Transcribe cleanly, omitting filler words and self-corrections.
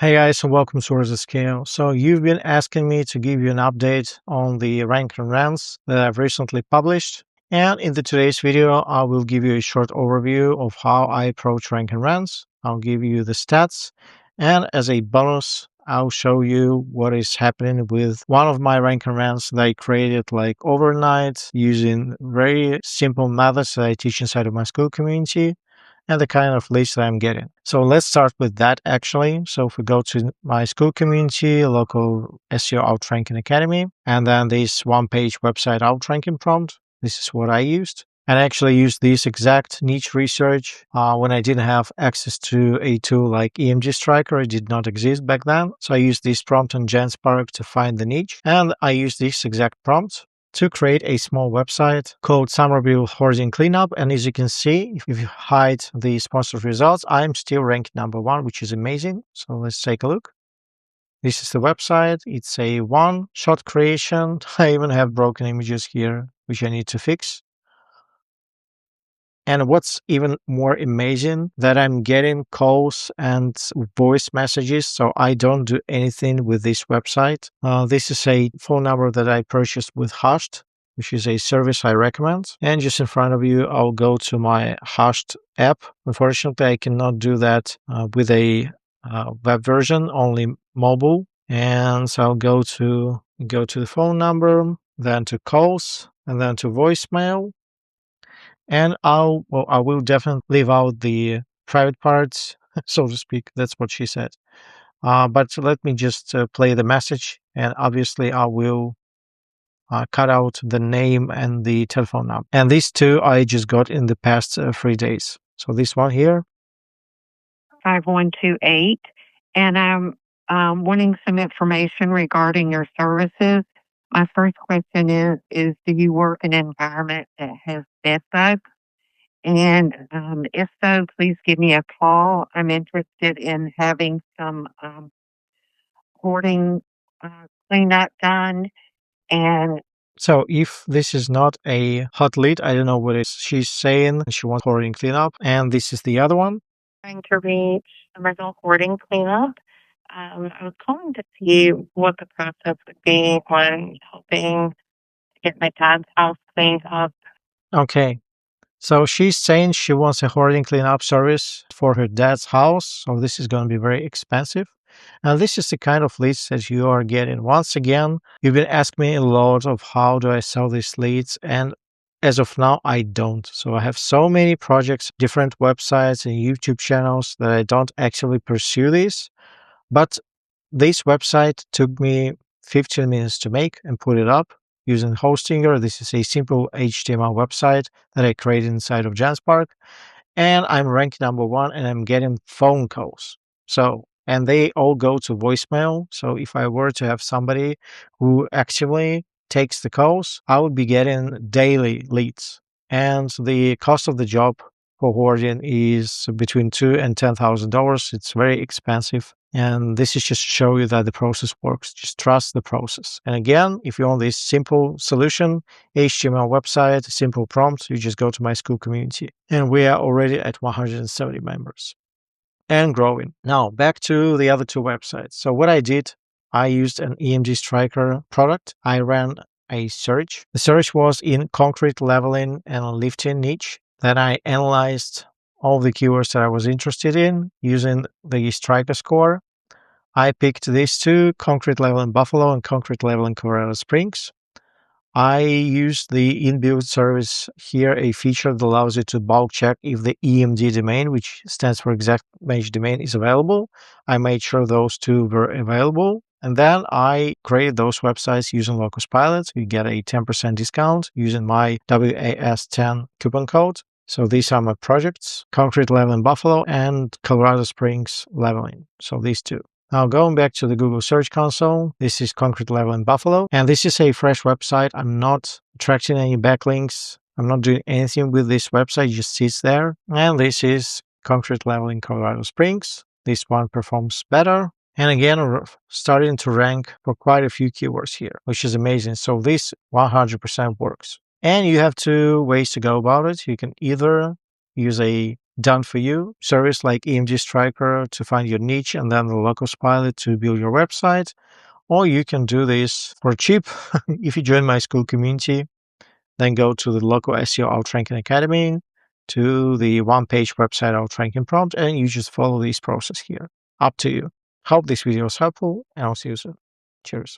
Hey guys, and welcome to the Scale. So you've been asking me to give you an update on the rank and rants that I've recently published. And in today's video, I will give you a short overview of how I approach rank and rants. I'll give you the stats. And as a bonus, I'll show you what is happening with one of my rank and rants that I created like overnight using very simple methods that I teach inside of my school community and the kind of leads that I'm getting. So let's start with that actually. So if we go to my school community, local SEO Outranking Academy, and then this one-page website outranking prompt, this is what I used. And I actually used this exact niche research when I didn't have access to a tool like EMD Striker. It did not exist back then. So I used this prompt on Janspark to find the niche. And I used this exact prompt to create a small website called Somerville Hoarding Cleanup. And as you can see, if you hide the sponsored results, I'm still ranked #1, which is amazing. So let's take a look. This is the website. It's a one-shot creation. I even have broken images here, which I need to fix. And what's even more amazing that I'm getting calls and voice messages. So I don't do anything with this website. This is a phone number that I purchased with Hushed, which is a service I recommend. And just in front of you, I'll go to my Hushed app. Unfortunately, I cannot do that with a web version, only mobile. And so I'll go to the phone number, then to calls, and then to voicemail. And I will definitely leave out the private parts, so to speak. That's what she said. But let me just play the message, and obviously I will cut out the name and the telephone number. And these two I just got in the past 3 days. So this one here. 5128, and I'm wanting some information regarding your services. My first question is do you work in an environment that has bed bugs? And if so, please give me a call. I'm interested in having some hoarding cleanup done. And So if this is not a hot lead, I don't know what is she's saying. She wants hoarding cleanup, and this is the other one. trying to reach original hoarding cleanup. I was calling to see what the process would be when helping get my dad's house cleaned up. Okay. So she's saying she wants a hoarding cleanup service for her dad's house. So this is going to be very expensive. And this is the kind of leads that you are getting. Once again, you've been asking me a lot of how do I sell these leads. And as of now, I don't. So I have so many projects, different websites and YouTube channels that I don't actually pursue this. But this website took me 15 minutes to make and put it up using Hostinger. This is a simple HTML website that I created inside of Janspark. And I'm ranked #1 and I'm getting phone calls. So, and they all go to voicemail. So if I were to have somebody who actively takes the calls, I would be getting daily leads. And the cost of the job for hoarding is between $2,000 and $10,000. It's very expensive. And this is just to show you that the process works. Just trust the process. And again, if you want this simple solution, HTML website, simple prompt, you just go to my school community. And we are already at 170 members and growing. Now, back to the other two websites. So what I did, I used an EMD Striker product. I ran a search. The search was in concrete leveling and lifting niche. Then I analyzed all the keywords that I was interested in using the Striker score. I picked these two, concrete level in Buffalo and concrete level in Colorado Springs. I used the inbuilt service here, a feature that allows you to bulk check if the EMD domain, which stands for exact match domain, is available. I made sure those two were available. And then I created those websites using Locos Pilot. You get a 10% discount using my WAS10 coupon code. So these are my projects, concrete level in Buffalo and Colorado Springs leveling. So these two. Now going back to the Google Search Console, this is concrete level in Buffalo, and this is a fresh website. I'm not attracting any backlinks. I'm not doing anything with this website, it just sits there. And this is concrete level in Colorado Springs. This one performs better. And again, we're starting to rank for quite a few keywords here, which is amazing. So this 100% works. And you have two ways to go about it. You can either use a done for you service like EMD Striker to find your niche and then the Locos Pilot to build your website. Or you can do this for cheap if you join my school community. Then go to the local SEO Outranking Academy, to the one-page website outranking prompt, and you just follow this process here. Up to you. Hope this video was helpful, and I'll see you soon. Cheers.